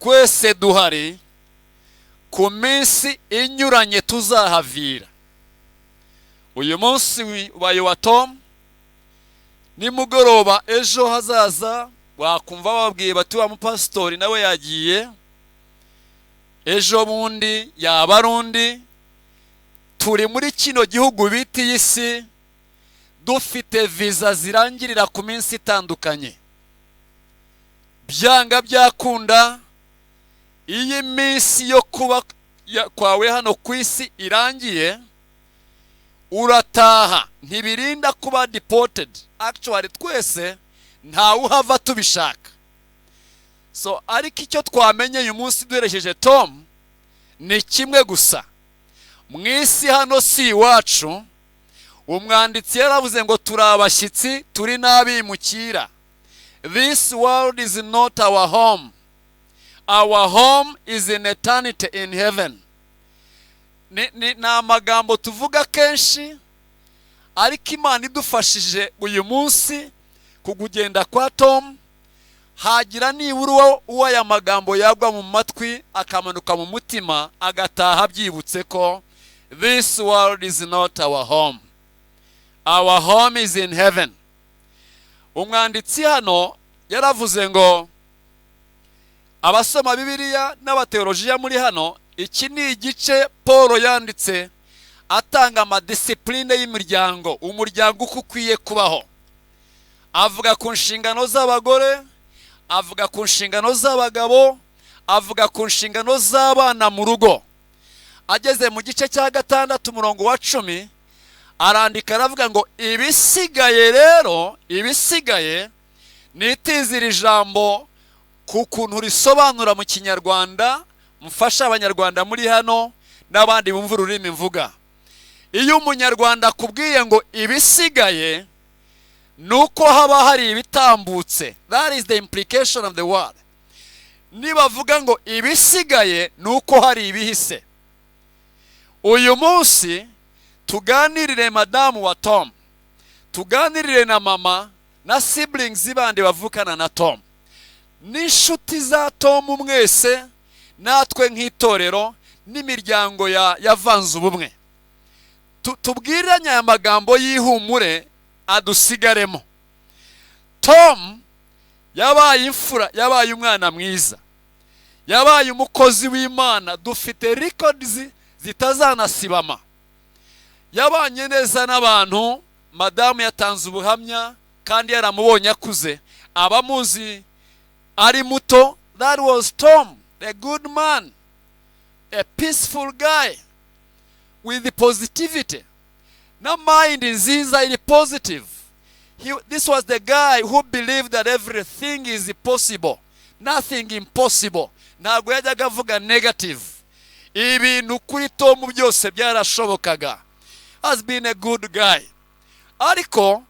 twese duhari ku minsi inyuranye tuzahavira. Uyu munsi ubaye wa Tom, nimugoroba ejo hazaza wakumva babwiye bati wa mupasitori nawe yagiye, ejo bundi yaba rundi. Turi muri kino gihugu biti y'isi, dufite visa zirangirira ku minsi itandukanye. Byanga byakunda, iyi minsi yo kuba kwawe hano ku isi irangiye, urataha. Ntibirinda kuba deported. Actually twese nta uhava tubishaka. So ariko icyo twamenye uyu munsi duherekeje Tom ni kimwe gusa. Mwisi hano si iwacu. Umwanditsi yaravuze ngo turi abashyitsi, turi n'abimukira. This world is not our home. Our home is in eternity in heaven. Ni amagambo tuvuga kenshi, ariko Imana idufashije uyu munsi kugenda kwa Tom, hagira nibura uwo aya magambo yagwa mu matwi akamanuka mu mutima, agataha byibutse ko this world is not our home. Our home is in heaven. Umwanditsi hano yaravuze ngo abasoma Bibiliya n'abateolojiya muri hano, iki ni igice Paul yanditse atanga amadisipline y'imiryango, umuryango uko ukwiye kubaho. Avuga ku nshingano z'abagore, avuga ku nshingano z'abagabo, avuga ku nshingano z'abana mu rugo. Ageze mu gice cya 6 umurongo wa 10 arandika aravuga ngo ibisigaye rero, ibisigaye nitizira ijambo ku kuntu risobanura mu Kinyarwanda, mfasha abanyarwanda muri hano n'abandi bumva ururimi mvuga. Iyo umunyarwanda akubwiye ngo ibisigaye, nuko haba hari ibitambutse. That is the implication of the word. Nibavuga ngo ibisigaye, nuko hari ibihise. Uyu munsi tuganirire madamu wa Tom, tuganirire na mama na siblings bandi bavukana na Tom, n'inshuti za Tom mwese, natwe nk'itorero n'imiryango yavanze ubumwe. Tubwiranye aya magambo y'ihumure adusigaremo. Tom yabaye imfura, yabaye umwana mwiza, yabaye umukozi w'Imana, dufite records zitazanasibama. Yabanye neza n'abantu, madamu yatanze ubuhamya kandi yaramubonye akuze, abamuzi ari muto. That was Tom, a good man, a peaceful guy with positivity. Na mind nziza iri positive. This was the guy who believed that everything is possible, nothing impossible. Ntabwo yajyaga avuga negative. Ibintu kuri Tom byose byarashobokaga. Has been a good guy. Ariko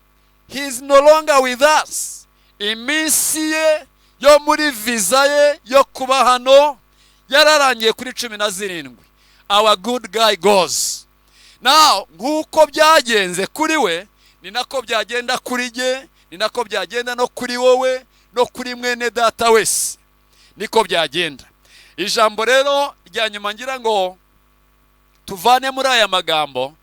he is no longer with us. Iminsi ye yo muri visa ye yo kuba hano yararangiye kuri 17. Our good guy goes. Now nguko byagenze kuri we, ni nako byagenda kuri je, ni nako byagenda no kuri wowe, no kuri mwene data wese. Niko byagenda. Ijambo rero rya nyuma ngira ngo tuvane muri aya magambo,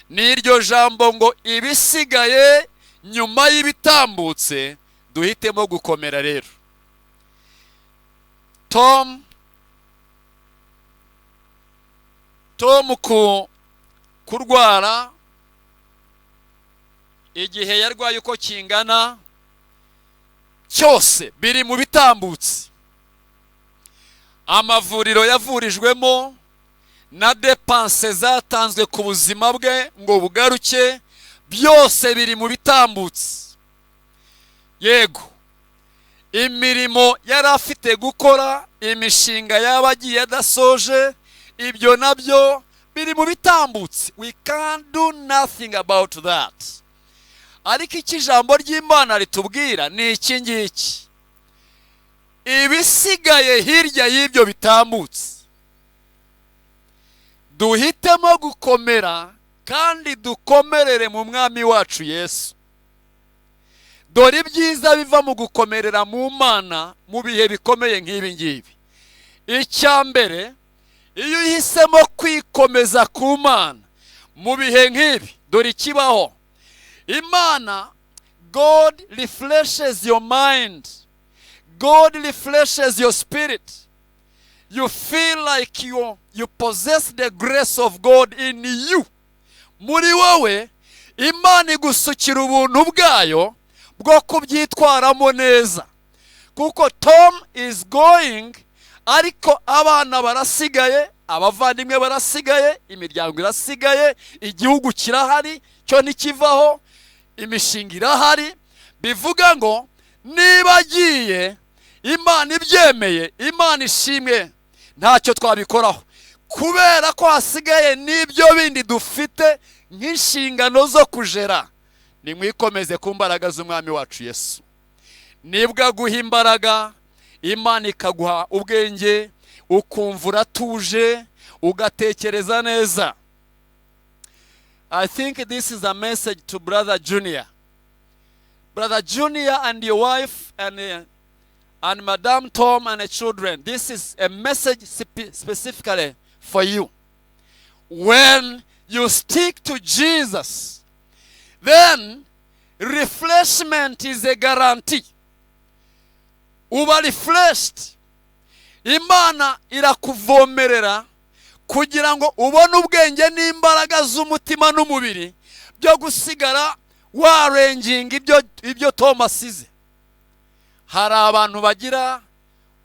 ni iryo jambo ngo ibisigaye nyuma y'ibitambutse, duhitemo gukomera rero. Tom kurwara, igihe yarwaye uko kingana cyose biri mu bitambutse. Amavuriro yavurijwemo na depense zatanzwe ku buzima bwe ngo bugaruke, byose biri mu bitambutse. Yego, imirimo yari afite gukora, imishinga yabagiye adasoje, ibyo nabyo biri mu bitambutse. We can't do nothing about that. Ariko iki jambo ry'Imana ritubwira ni iki ngiki: ibisigaye hirya y'ibyo bitambutse, duhitemo gukomera kandi dukomerere mu mwami wacu Yesu. Dore ibyiza biva mu gukomerera mu Mana mu bihe bikomeye nk'ibi ngibi. icya mbere, iyo uhisemo kwikomeza ku Mana mu bihe nk'ibi, dore ikibaho. Imana, God refreshes your mind. God refreshes your spirit. You feel like you possess the grace of God in you. Muri wowe, Imana igusukira ubuntu bwayo bwo kubyitwaramo neza. Kuko Tom is going, ariko abana barasigaye, abavandimwe barasigaye, imiryango irasigaye, igihugu kirahari, cyo ntikivaho, imishinga irahari. Bivuga ngo niba agiye, Imana ibyemeye, Imana ishimwe, ntacyo twabikoraho, kubera ko hasigaye n'ibyo bindi dufite nk'inshingano zo kujera. Nimwikomeze ku mbaraga z'umwami wacu Yesu. Nibwo aguha imbaraga, Imana ikaguha ubwenge, ukumva uratuje, ugatekereza neza. I think this is a message to Brother Junior. Brother Junior and your wife and Madame Tom and the children. This is a message specifically for you. When you stick to Jesus, then refreshment is a guarantee. Uba refreshed. Imana irakuvomerera kugira ngo ubone ubwenge n'imbaraga z'umutima n'umubiri byo gusigara warenging ibyo Tom asize. Hari abantu bagira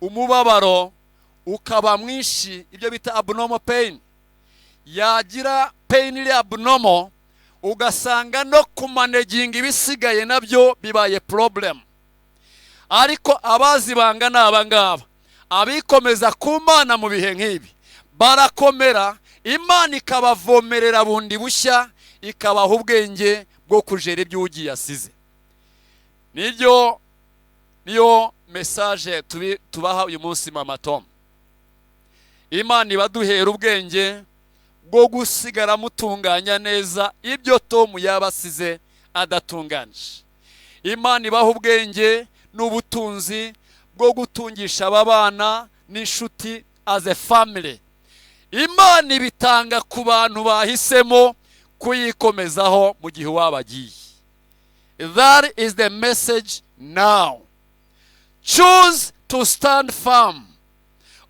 umubabaro ukaba mwinshi, ibyo bita abnormal pain. Yagira pain iri abnormal, ugasanga no kumaneginga ibisigaye nabyo bibaye problem. Ariko abazi banga n'abangaba, abikomeza ku Mana mu bihe nk'ibi, barakomera, Imana ikabavomerera bundi bushya, ikabaha ubwenge bwo kujera ibyo ugiye asize. Niyo message tubaha uyu munsi Mama Tom. Imana ibaduhera ubwenge bwo gusigara mutunganya neza ibyo Tom yabasize adatunganje. Imana ibaha ubwenge n'ubutunzi bwo gutungisha ababana n'inshuti as a family. Imana ibitanga ku bantu bahisemo kuyikomezaho mu gihe wabagiye. That is the message now. Choose to stand firm.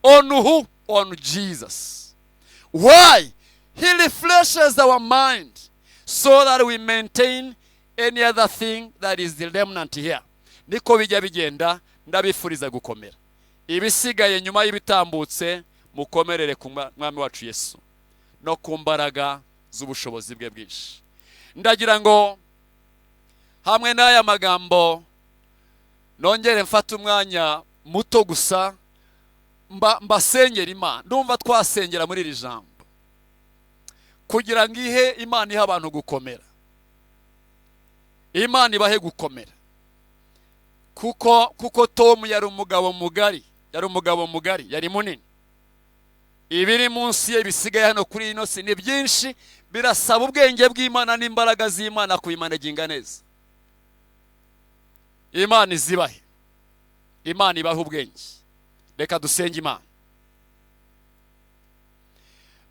On who? On Jesus. Why? He refreshes our mind so that we maintain any other thing that is the remnant here. Niko bijya bigenda, ndabifuriza gukomera. Ibisigaye nyuma y'ibitambutse, mukomerere ku mwami wacu Yesu no ku mbaraga z'ubushobozi bwe bwinshi. Ndagira ngo hamwe n'aya magambo nongere mfata umwanya muto gusa mbasengera Imana. Ndumva twasengera muri iri jambo kugira ngo ihe Imana iha abantu gukomera. Imana ibahe gukomera. Kuko Tom yari umugabo mugari, yari munini. Ibiri munsi ye bisigaye hano kuri ino si ni byinshi, birasaba ubwenge bw'Imana n'imbaraga z'Imana kubimaneginga neza. Imana izibahe. Imana ibahe ubwenge. Reka dusenge Imana.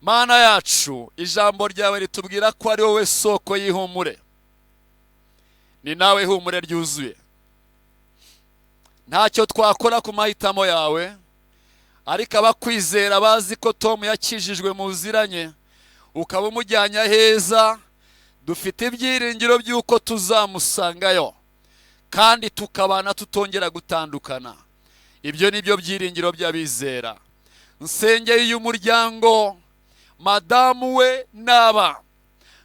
Mana yacu, ijambo ryawe ritubwira ko ari wowe soko y'ihumure. Ni nawe humure ryuzuye. Ntacyo twakora ku mahitamo yawe, ariko abakwizera bazi ko Tom yakijijwe muziranye, ukaba umujyanya heza, dufite ibyiringiro by'uko tuzamusangayo kandi tukabana tutongera gutandukana. Ibyo nibyo byiringiro by'abizera. Nsengeye uyu muryango, madamu we n'aba,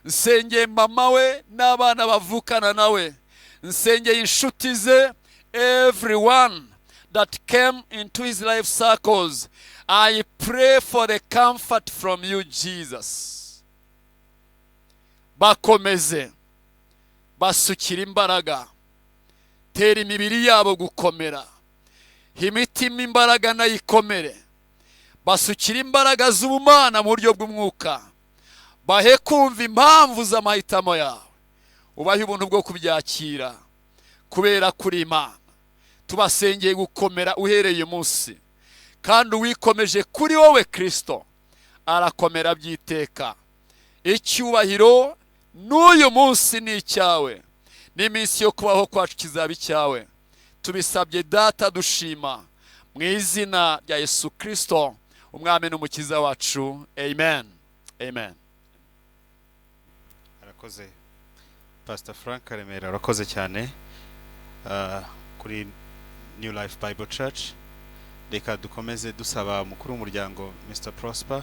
nsengeye mama we n'abana bavukana nawe, nsengeye inshuti ze, everyone that came into his life circles. I pray for the comfort from you, Jesus. Bakomeze, basukira imbaraga, tera imibiri yabo gukomera, imitima imbaraga nayikomere, basukira imbaraga z'ubumana mu buryo bw'umwuka, bahe kumva impamvu z'amahitamo yawe, ubahe ubuntu bwo kubyakira kubera kuri Imana. Tubasengeye gukomera uhereye umunsi, kandi uwikomeje kuri wowe Kristo arakomera byiteka. Icyubahiro n'uyu munsi ni icyawe, n'iminsi yo kubaho kwacu kizaba icyawe. Tubisabye Data dushima mu izina rya Yesu Kristo umwami n'umukiza wacu. Amen. Amen. Arakoze Pastor Frank Karemera, arakoze cyane kuri New Life Bible Church. Reka dukomeze dusaba mukuru w'umuryango Mr. Prosper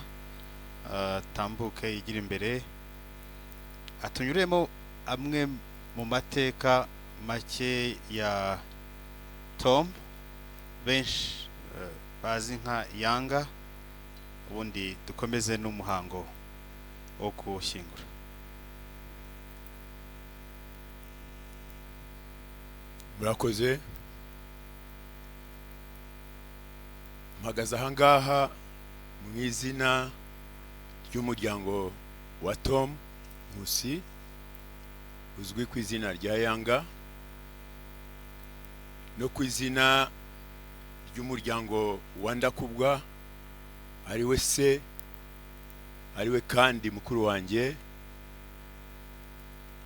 tambuke yigira imbere atunyuremo amwe mu mateka make ya Tom benshi bazi nka Yanga, ubundi dukomeze n'umuhango wo kushyingura. Murakoze. Mpagaze ahangaha mu izina ry'umuryango wa Tom Nkusi uzwi ku izina rya Yanga, no ku izina ry'umuryango wa Ndakubwa ariwe se, ariwe kandi mukuru wanjye,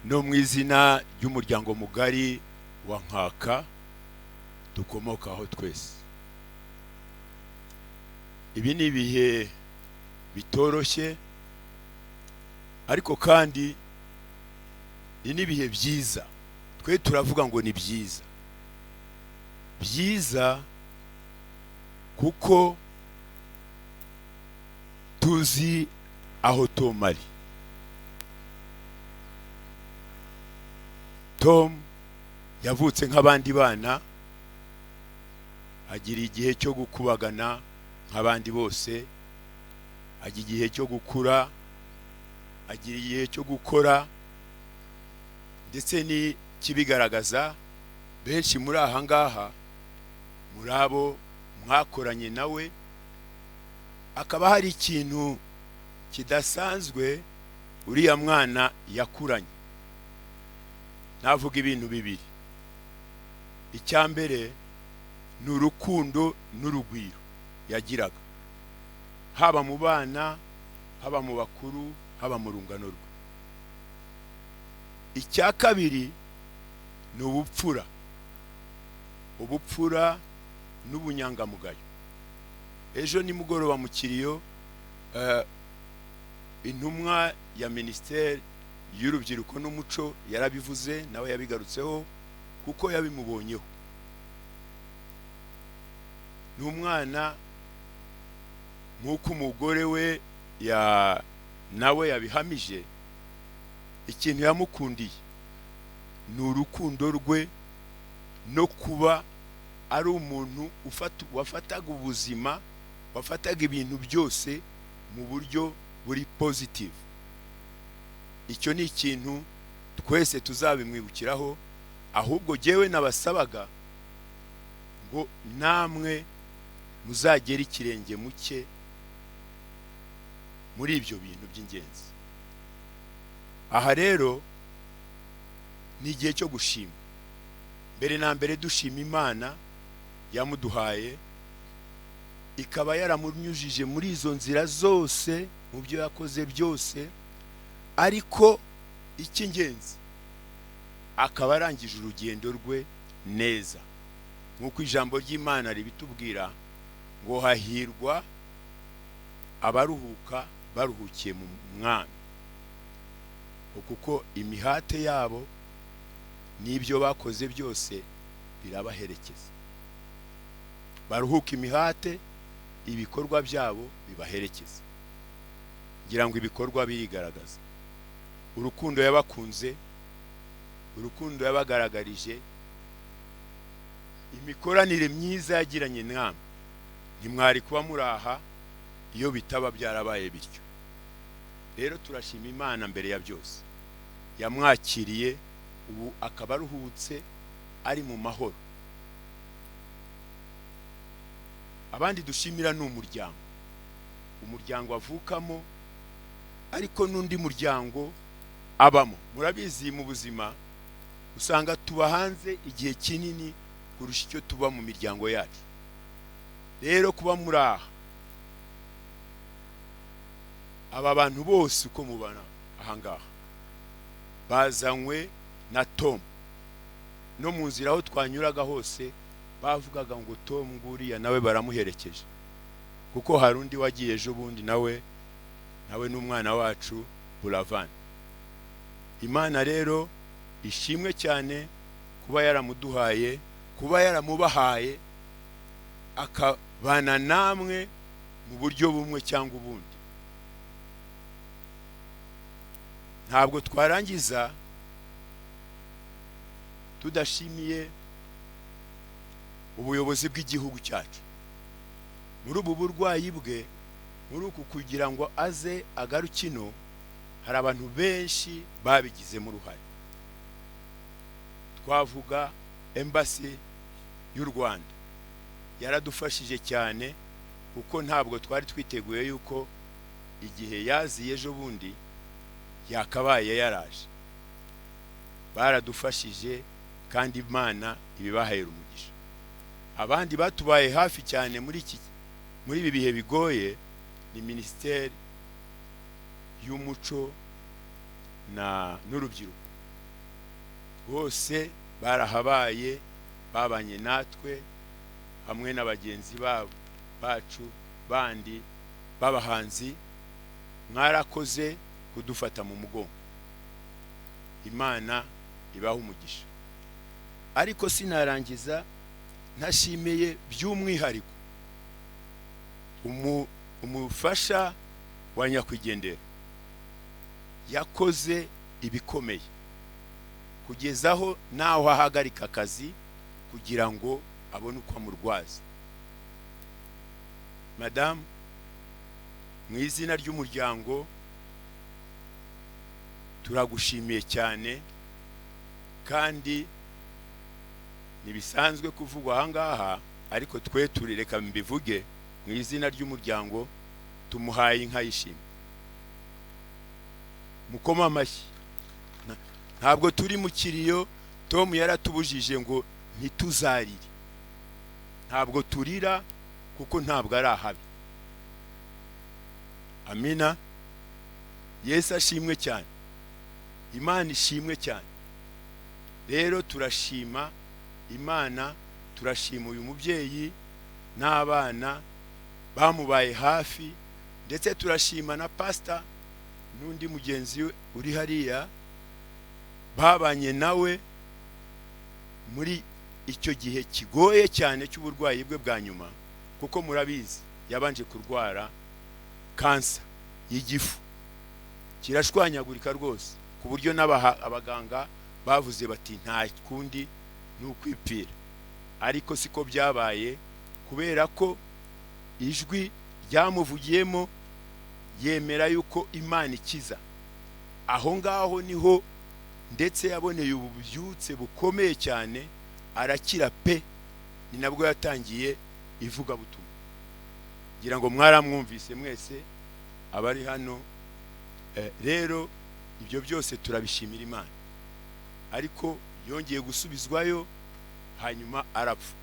no mu izina ry'umuryango mugari wa Nkaka dukomokaho twese. Ibi ni ibihe bitoroshye, ariko kandi ni ibihe byiza. Twe turavuga ngo ni byiza, byiza kuko tuzi aho Tom ari. Tom yavutse nk'abandi bana, agira igihe cyo gukubagana nk'abandi bose, agira igihe cyo gukura, agira igihe cyo gukora, ndetse ni kibigaragaza benshi muri aha ngaha muri abo mwakoranye nawe akaba hari ikintu kidasanzwe uriya mwana yakuranye. Navuga ibintu bibiri. Icyambere ni urukundo n'urugwiro yagiraga, haba mu bana, haba mu bakuru, haba mu rungano rwe. Icya kabiri ni ubupfura, ubupfura n'ubunyangamugayo. Ejo nimugoroba mu kiriyo intumwa ya Ministeri y'Urubyiruko n'Umuco yarabivuze, nawe yabigarutseho kuko yabimubonyeho. Ni umwana nk'uko umugore we nawe yabihamije. Ikintu yamukundiye ni urukundo rwe no kuba ari umuntu wafataga ubuzima, wafataga ibintu byose mu buryo buri positive. Icyo ni ikintu twese tuzabimwibukiraho, ahubwo jewe nabasabaga ngo namwe muzagera ikirenge muke muri ibyo bintu by'ingenzi. Aha rero ni igihe cyo gushima. Mbere na mbere dushima Imana yamuduhaye, ikaba yaramunyujije muri izo nzira zose mu byo yakoze byose, ariko icy'ingenzi akaba arangije urugendo rwe neza, nk'uko ijambo ry'Imana ribitubwira ngo hahirwa abaruhuka baruhukiye mu mwami, kuko imihate yabo n'ibyo bakoze byose birabaherekeza. Baruhuka imihate, ibikorwa byabo bibaherekeza. Ngira ngo ibikorwa birigaragaza. Urukundo yabakunze, urukundo yabagaragarije, imikoranire myiza yagiranye namwe, ntimwari kuba muraha iyo bitaba byarabaye bityo. Rero turashima Imana mbere ya byose yamwakiriye, ubu akaba aruhutse ari mu mahoro. Abandi dushimira ni umuryango avukamo, ariko n'undi muryango abamo. Murabizi mu buzima usanga tuba hanze igihe kinini kurusha icyo tuba mu miryango yacu. rero kuba muraha aba bantu bose uko mubana ahangaha bazanywe na Tom, no mu nzira aho twanyuraga hose bavugaga ngo Tom nguriya nawe baramuherekeje, kuko hari undi wagiye ejo bundi nawe n'umwana wacu Buravan. Imana rero ishimwe cyane kuba yaramuduhaye, kuba yaramubahaye akabana namwe mu buryo bumwe cyangwa ubundi. Ntabwo twarangiza tudashimiye ubuyobozi bw'igihugu cyacu muri ubu burwayi bwe, muri uku kugira ngo aze agarukino. Hari abantu benshi babigizemo uruhare. Twavuga embassy y'u Rwanda yaradufashije cyane, kuko ntabwo twari twiteguye yuko igihe yaziye ejo bundi yakabaye yaraje. Baradufashije kandi Imana ibibahera umugisha. Abandi batubaye hafi cyane muri ibi bihe bigoye ni Minisiteri y'umuco n'urubyiruko. Bose barahabaye, babanye natwe hamwe n'abagenzi bacu bandi b'abahanzi. Mwarakoze kudufata mu mugongo. Imana ibaha umugisha. Ariko sinarangiza ntashimiye by'umwihariko umufasha wa nyakwigendera. Yakoze ibikomeye kugezaho naho ahagarika akazi kugira ngo abone uko amurwaza. Madame, mu izina ry'umuryango turagushimiye cyane, kandi nibisanzwe kuvugwa ahangaha, ariko twe turireka mbivuge mu izina ry'umuryango. Tumuhaye inka y'ishimwe. Mukoma amashyi. Ntabwo turi mu kiriyo. Tom yaratubujije ngo ntituzarire. Ntabwo turira kuko ntabwo ari ahabi. Amina. Yesu ashimwe cyane. Imana ishimwe cyane. Rero turashima Imana, turashima uyu mubyeyi n'abana bamubaye hafi, ndetse turashima na pastor n'undi mugenzi we uri hariya babanye nawe muri icyo gihe kigoye cyane cy'uburwayi bwe bwa nyuma, kuko murabizi yabanje kurwara kansa y'igifu, kirashwanyagurika rwose ku buryo abaganga bavuze bati nta kundi n'ukwipira. Ariko siko byabaye, kubera ko ijwi ryamuvugiyemo yemera yuko Imana ikiza. Aho ngaho niho ndetse yaboneye ububyutse bukomeye cyane, arakira pe. Ni nabwo yatangiye ivuga butumwa. Ngira ngo mwaramwumvise mwese abari hano. Rero ibyo byose turabishimira Imana. Ariko yongeye gusubizwayo hanyuma arapfa.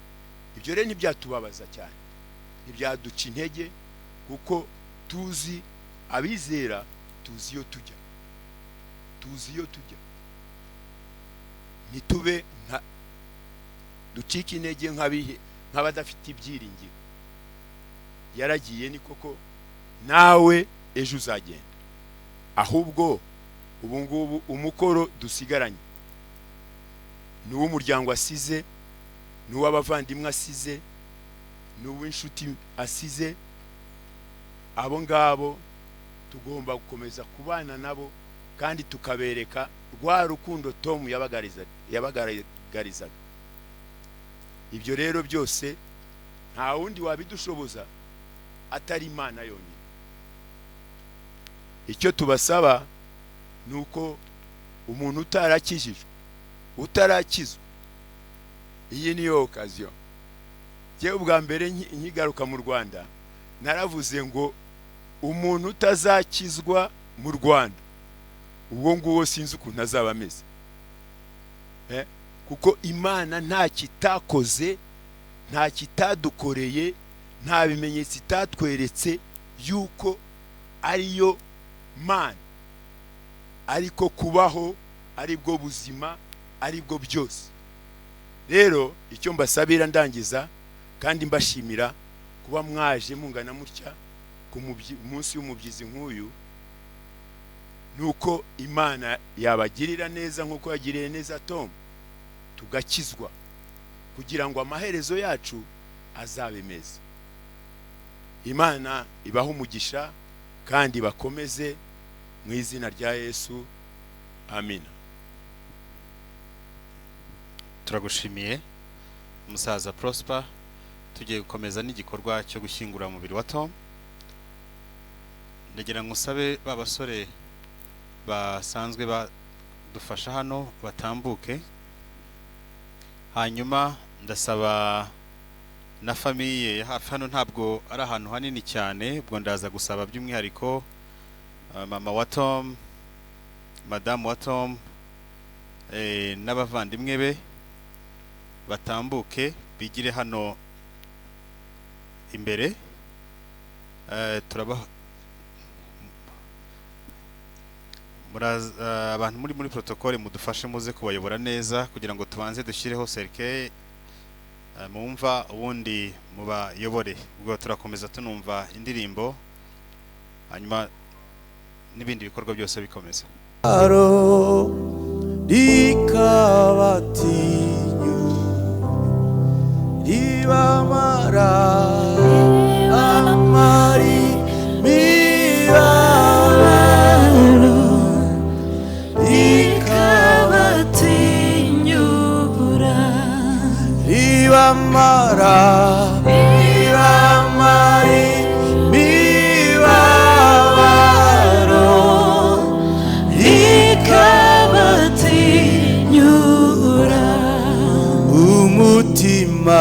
Ibyo rero ntibyatubabaza cyane, ntibyaduca intege, kuko tuzi abizera, tuzi iyo tujya. Nitube ducika intege nk'abadafite ibyiringiro. Yaragiye ni koko, nawe ejo uzagenda. Ahubwo ubu ngubu umukoro dusigaranye n'uw'umuryango asize, n'uw'abavandimwe asize, n'uw'inshuti asize. Abo ngabo tugomba gukomeza kubana nabo, kandi tukabereka rwa rukundo Tom yabagaragarizaga. Ibyo rero byose nta wundi wabidushoboza atari Imana yonyine. Icyo tubasaba nuko umuntu utarakizwa, iyi niyo occasion. Jewe ubwa mbere nkigaruka mu Rwanda naravuze ngo umuntu utazakizwa mu Rwanda, uwo nguwo sinzi ukuntu azaba ameze. Kuko Imana nta kitakoze, nta kitadukoreye, nta bimenyetso itatweretse yuko ariyo Mana, ariko kubaho aribwo buzima, aribwo byose. Rero icyo mbasabira ndangiza kandi mbashimira kuba mwaje mungana mutya ku munsi w'umubyizi nk'uyu, nuko Imana yabagirira neza nk'uko yagiriye neza Tom, tugakizwa kugira ngo amaherezo yacu azabe meza. Imana ibaho umugisha kandi bakomeze mu izina rya Yesu, amina. Turagushimiye umusaza Prosper. Tugiye gukomeza n'igikorwa cyo gushyingura umubiri wa Tom. Ndagira ngo usabe babasore basanzwe badufasha hano batambuke, hanyuma ndasaba na famiye hafi hano. Ntabwo ari ahantu hanini cyane, ubwo ndaza gusaba by'umwihariko mama wa Tom, madamu wa Tom, n'abavandimwe be batambuke bigire hano imbere. Abantu muri protocole mudufashe muze kubayobora neza kugira ngo tubanze dushyireho cercle mumva ubundi mubayobore. Ubwo turakomeza tunumva indirimbo hanyuma n'ibindi bikorwa byose bikomeza. Dikabatinyu ibamara amari mibabaro dikabatinyura ibamara ibamari mibabaro dikabatinyura umutima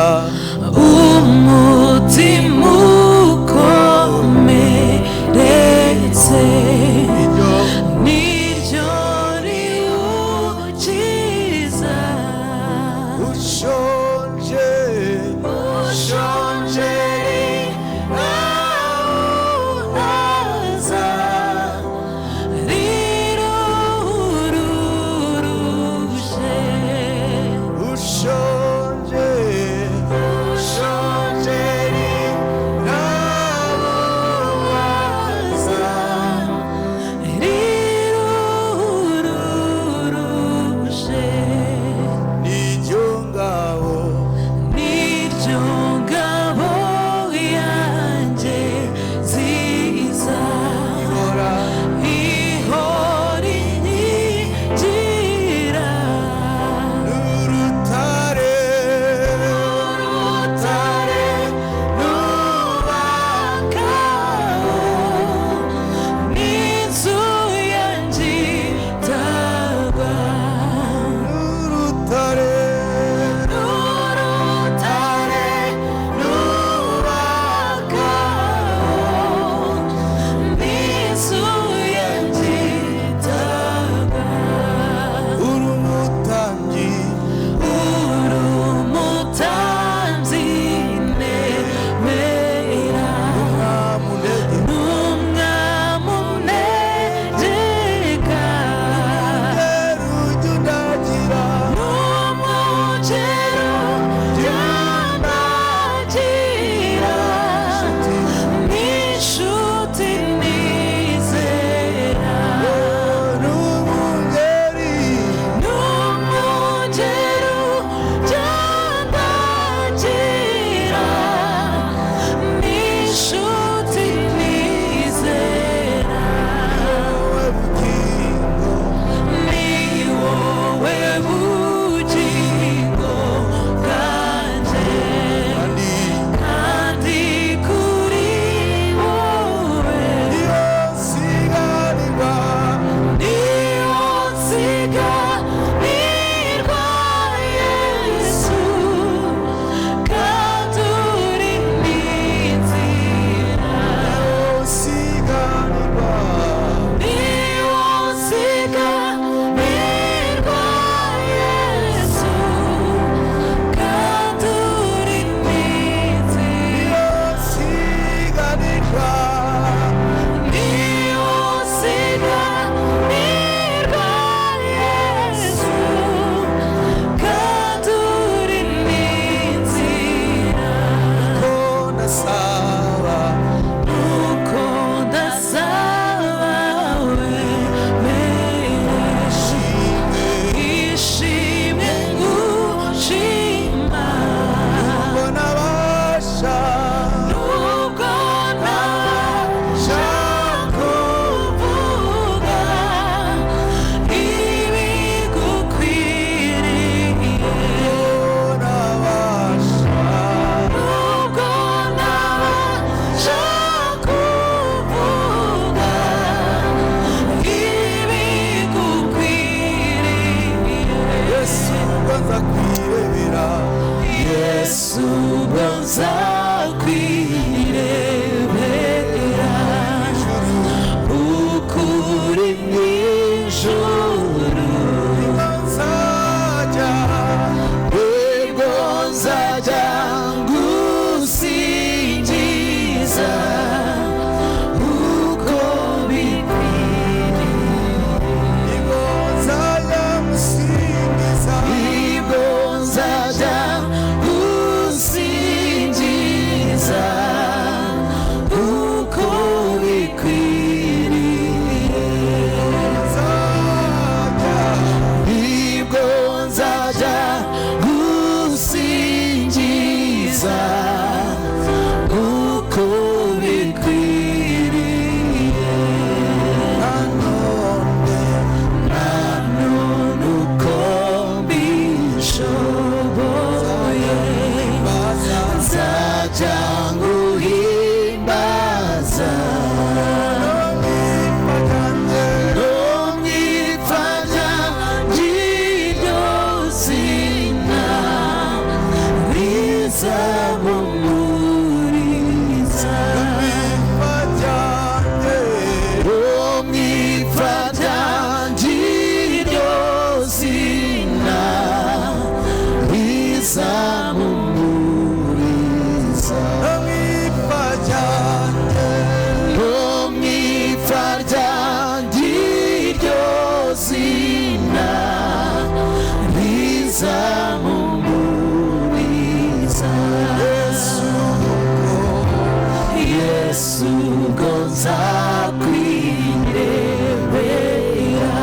Yesu ubwo nzakwirebera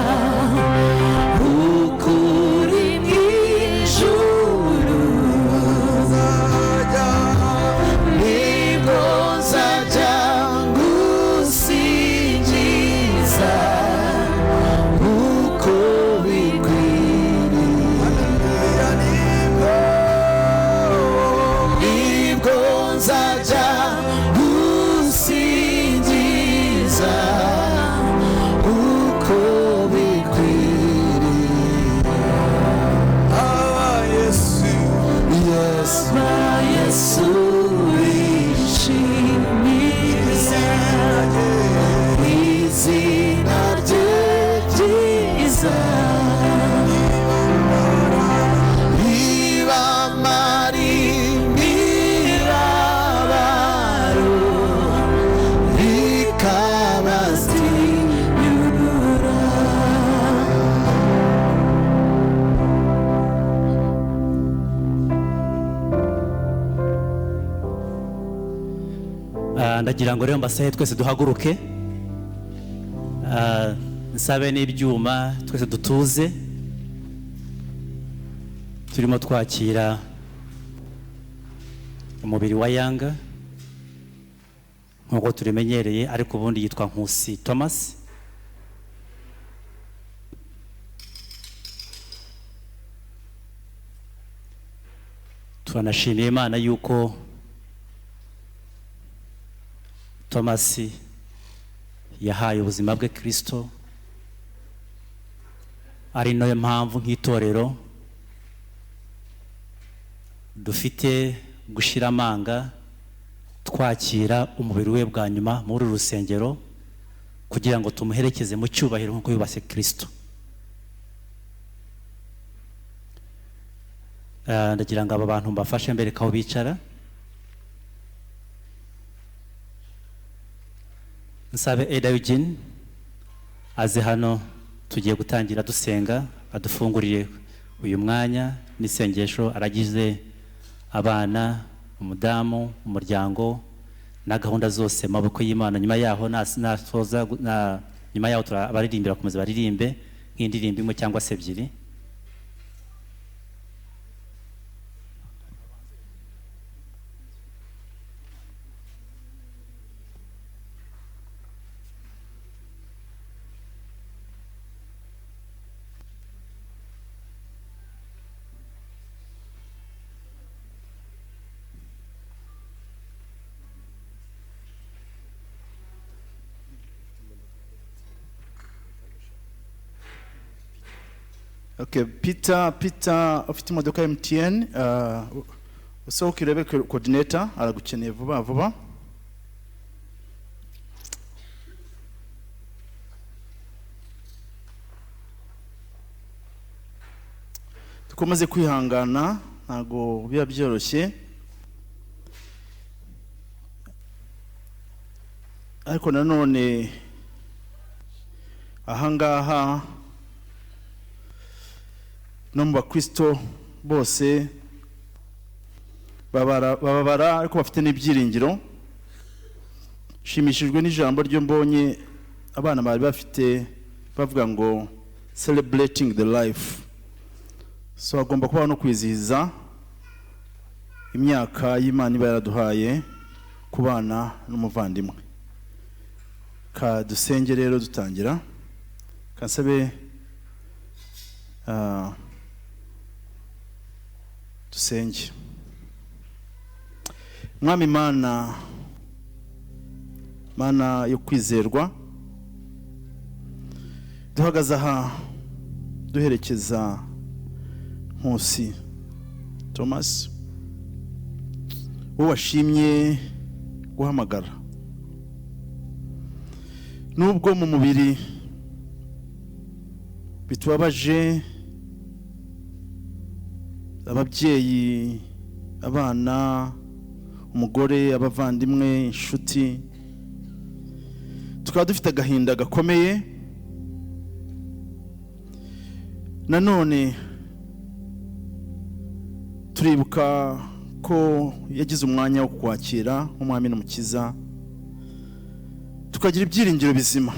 ukuri mw'ijuru nibwo nzajya ngusingiza uko bikwiriye nibwo nzajya ngusingiza uko bikwiriye Yesu wishimiza izina rye ryiza ribamara imibabaro rikabazinyura. Ndagira ngo rero mbasahe twese duhaguruke, nsabe n'ibyuma twese dutuze, turimo twakira umubiri wa Yanga nk'uko turimenyereye, ariko ubundi yitwa Nkusi Thomas. Turanashimiye Imana yuko Thomas yahaye ubuzima bwe Kristo, ari nayo mpamvu nk'itorero dufite gushira amanga twakira umubiri we bwa nyuma muri rusengero kugira ngo tumuherekeze mu cyubahiro nk'uko yubase Kristo. Ndagira ngo aba bantu mbafashe mbere kaho bicara, nsabe Eda Eugene aze hano, tugiye gutangira dusenga, adufungurire uyu mwanya n'isengesho aragize abana, umudamu, umuryango na gahunda zose maboko y'Imana. Nyuma yaho nasoza, nyuma yaho abaririmbira bakomeza baririmbe nk'indirimbo imwe cyangwa se ebyiri. Okay, Peter ufite imodoka ya MTN, usohoka urebe coordinator aragukeneye vuba vuba. Dukomeze kwihangana, ntago biba byoroshye, ariko nanone ahangaha no mu bakristo bose bababara ariko bafite n'ibyiringiro. Shimishijwe n'ijambo ryo mbonye abana bari bafite bavuga ngo celebrating the life, so agomba kuba no kwizihiza imyaka y'Imana iba yaraduhaye kubana n'umuvandimwe. Ka dusenge rero dutangira, kansabe dusenge. Mwami Mana yo kwizerwa, duhagaze aha duherekeza Nkusi Thomas, wowe washimye guhamagara, nubwo mu mubiri bitubabaje, ababyeyi, abana, umugore, abavandimwe, inshuti, tukaba dufite agahinda gakomeye. Nanone turibuka ko yagize umwanya wo kwakira nk'umwami n'umukiza, tukagira ibyiringiro bizima.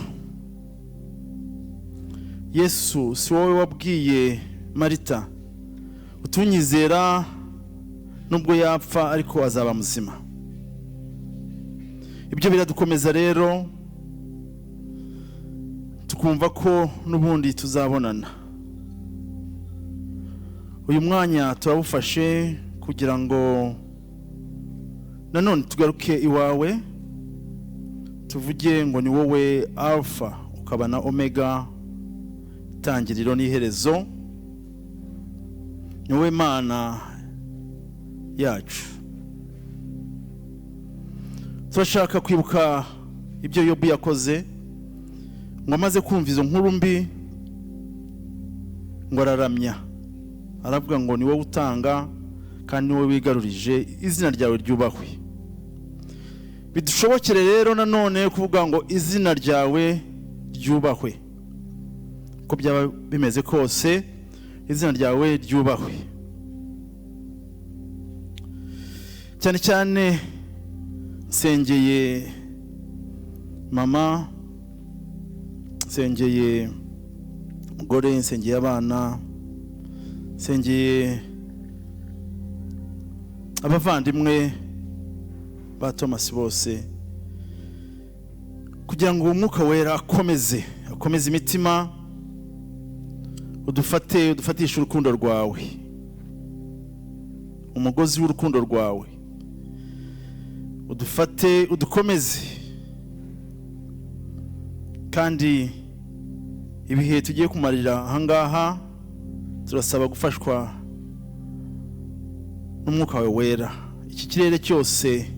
Yesu si wowe wabwiye Marita utunyizera nubwo yapfa ariko azaba muzima. Ibyo biradukomeza rero tukumva ko n'ubundi tuzabonana. Uyu mwanya turabufashe kugira ngo nanone tugaruke iwawe, tuvuge ngo ni wowe alpha ukaba na omega, itangiriro n'iherezo, ni wowe Mana yacu. Turashaka kwibuka ibyo Yobu yakoze, ngo amaze kumva izo nkuru mbi ngo araramya, aravuga ngo ni wowe utanga kandi ni wowe wigarurije, izina ryawe ryubahwe. Bidushobokere rero nanone kuvuga ngo izina ryawe ryubahwe, uko byaba bimeze kose izina ryawe ryubahwe. Cyane cyane nsengeye mama, nsengeye umugore, nsengeye abana, nsengeye abavandimwe ba Thomas bose, kugira ngo umwuka wera akomeze imitima, udufatishe urukundo rwawe, umugozi w'urukundo rwawe, udufate udukomeze. Kandi ibihe tugiye kumarira ahangaha turasaba gufashwa n'umwuka wawe wera. Iki kirere cyose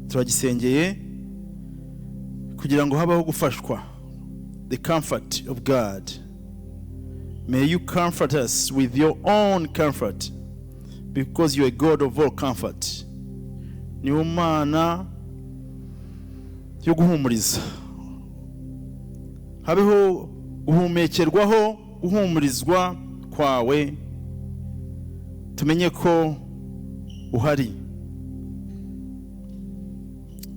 turagisengeye kugira ngo habaho gufashwa, the comfort of God. May you comfort us with your own comfort, because you are God of all comfort. Ni Imana yo guhumuriza. Habeho guhumekerwaho, guhumurizwa kwawe, tumenye ko uhari.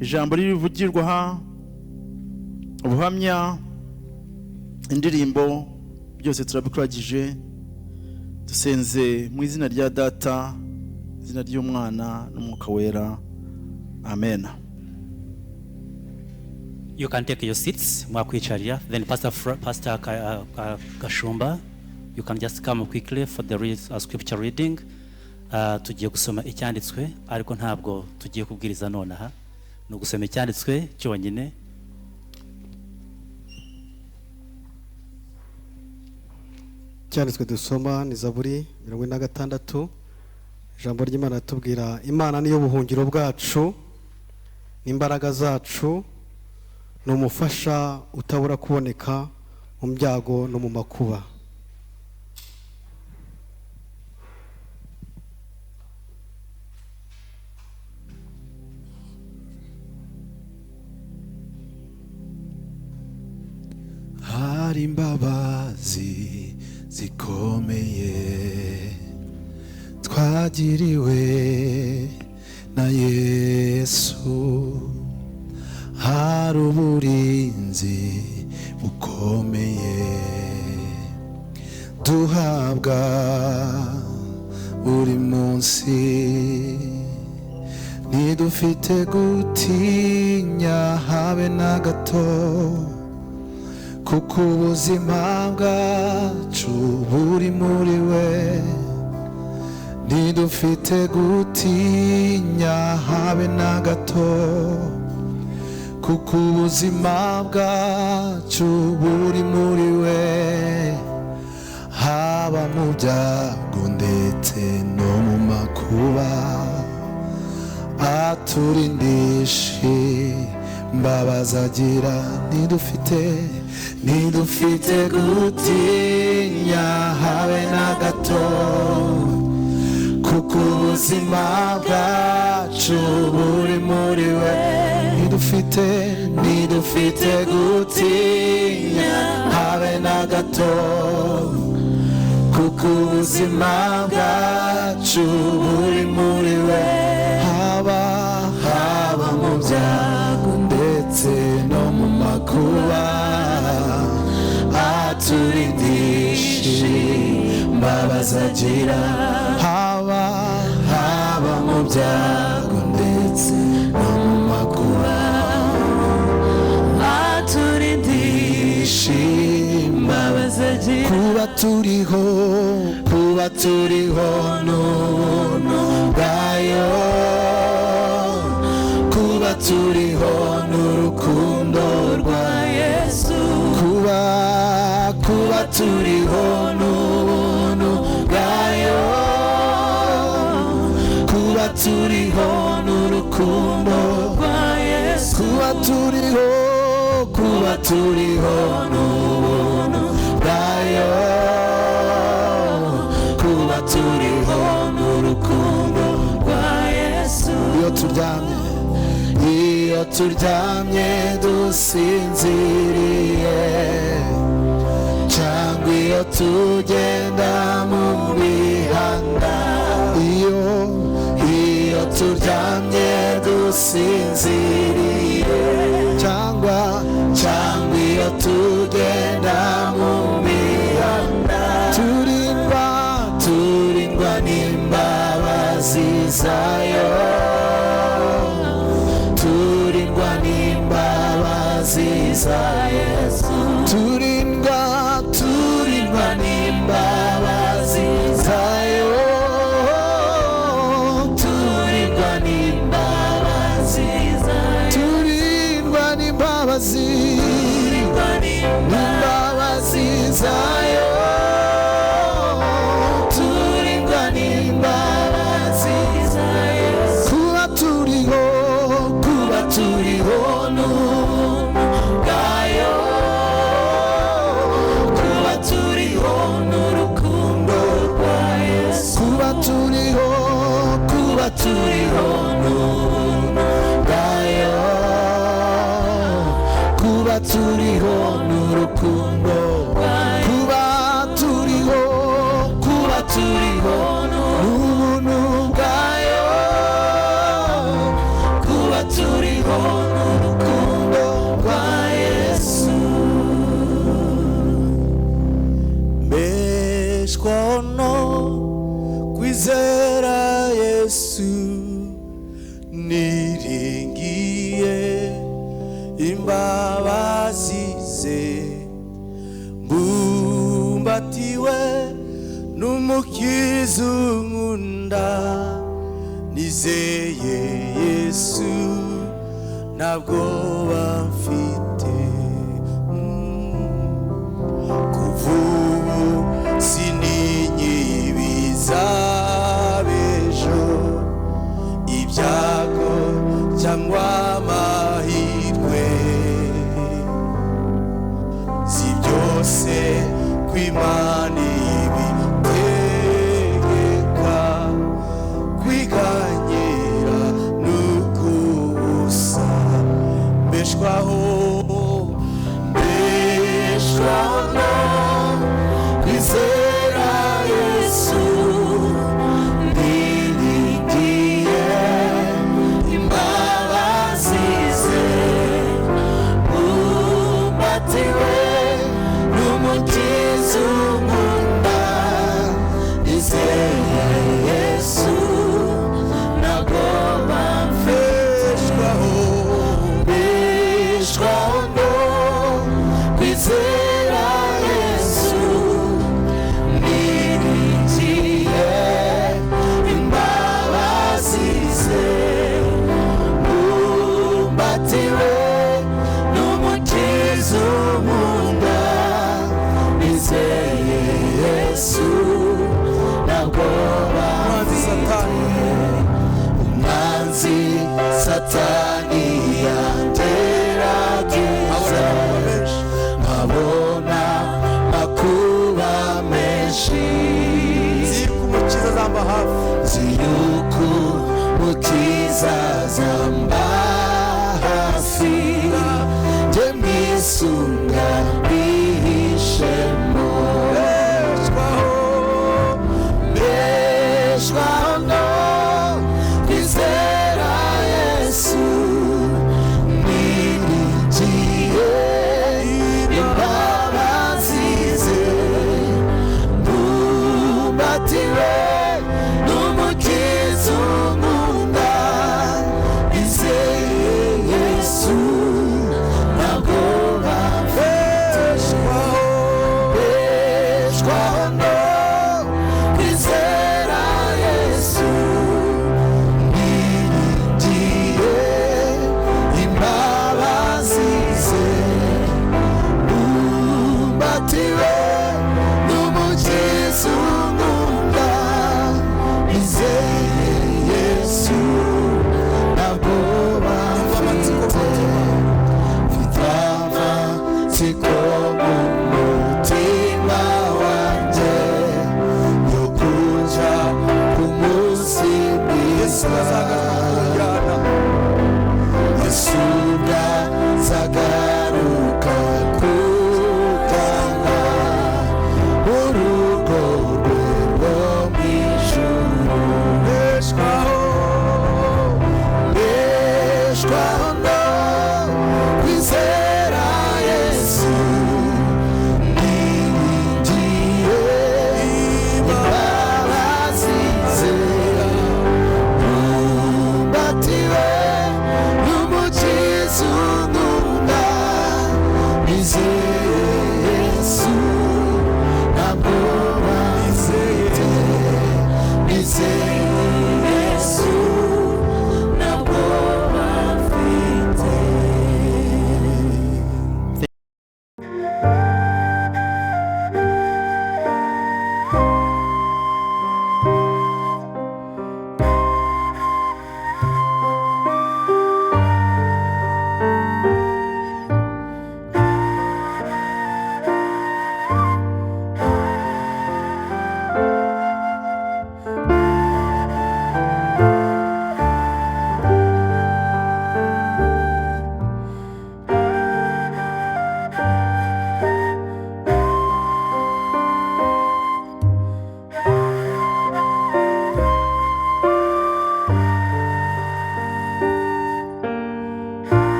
Ijambo rivugirwa aha, ubuhamya, indirimbo, byose turabikuragije, dusenze mu izina rya Data, izina ry'Umwana n'Umwuka wera. Amen. You can take your seats, mwakwicarira. Then Pastor Gashumba, you can just come quickly for the scripture reading. Tugiye gusoma icyanditswe, ariko ntabwo tugiye kubwiriza nonaha, no gusoma icyanditswe cyonyine. Icyanditswe dusoma ni Zaburi 46. Ijambo ry'Imana tubwira, Imana niyo buhungiro bwacu n'imbaraga zacu, n'umufasha utabura kuboneka mu byago no mu makuba. Hari imbabazi zikomeye twagiriwe na Yesu, hari uburinzi bukomeye duhabwa buri munsi, ntidufite gutinya habe na gato, kuko ubuzima bwacu buri muri we. Ntidufite gutinya habe na gato, kuko ubuzima bwacu buri muri we. Haba mu byago ndetse no mu makuba, aturindishe imbabazi agira. Ntidufite gutinya habe na gato, kuko ubuzima bwacu buri muri we. Ntidufite gutinya habe na gato, kuko ubuzima bwacu buri muri we. Haba mu byago ndetse imbabazi agira haba mu byago ndetse no mu makuba aturindisha imbabazi agira kuba turiho n'ubuntu bwayo kuba turiho n'urukundo rwa Yesu kuba turiho n'ubuntu bwayo kuba turiho n'urukundo rwa Yesu kuba turiho n'ubuntu bwayo kuba turiho n'urukundo rwa Yesu iyo turyamye dusinziriye cyangwa iyo tugenda mu mihanda iyo turyamye dusinziriye cyangwa iyo tugenda mu mihanda turindwa n'imbabazi zayo turindwa n'imbabazi za Yesu turindwa n'imbabazi zayo turindwa n'imbabazi zayo turindwa n'imbabazi zayo turindwa n'imbabazi za Yesu kuba turiho n'ubuntu bwayo kuba turiho n'urukundo rwa Yesu kuba turiho n'ubuntu bwayo kuba turiho n'urukundo kuba turiho n'ubuntu bwayo kuba turiho n'urukundo rwa Yesu mbeshwaho no kwizera Yesu niringiye imbabazi ze mbumbatiwe n'umukiza unkunda nizeye Yesu ntabwo bamfite kuva ubu sininyibiza b'ejo ibyago cyangwa amahirwe si byose kw'Imana ibitegeka kwiganyira n'ukubusa mbeshwaho no kwizera Yesu niringiye imbabazi ze mbumbatiwe n'umukiza unkunda nizeye Yesu ntabwo bamfeshwaho no kwizera Yesu niringiye imbabazi ze mbumbatiwe n'umukiza unkunda nizeye Yesu ntabwo umwanzi satani yangerageza nkabona makuba menshi nzi yuko umukiza azamba hafi njye mwisunga bihishemo mbeshwaho no kwizera Yesu niringiye imbabazi ze